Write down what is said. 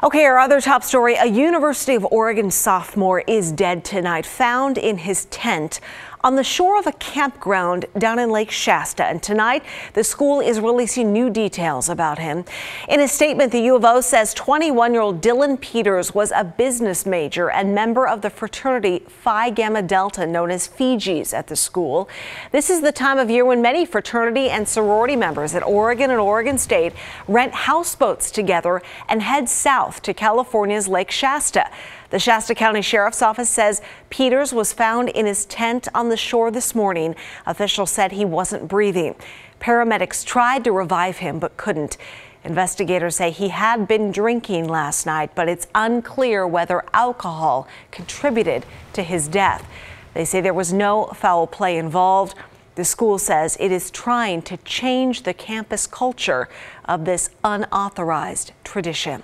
Okay, our other top story, a University of Oregon sophomore is dead tonight, found in his tent on the shore of a campground down in Lake Shasta. And tonight, the school is releasing new details about him. In a statement, the U of O says 21-year-old Dylan Peters was a business major and member of the fraternity Phi Gamma Delta, known as Fiji's, at the school. This is the time of year when many fraternity and sorority members at Oregon and Oregon State rent houseboats together and head south to California's Lake Shasta. The Shasta County Sheriff's Office says Peters was found in his tent on the shore this morning. Officials said he wasn't breathing. Paramedics tried to revive him but couldn't. Investigators say he had been drinking last night, but it's unclear whether alcohol contributed to his death. They say there was no foul play involved. The school says it is trying to change the campus culture of this unauthorized tradition.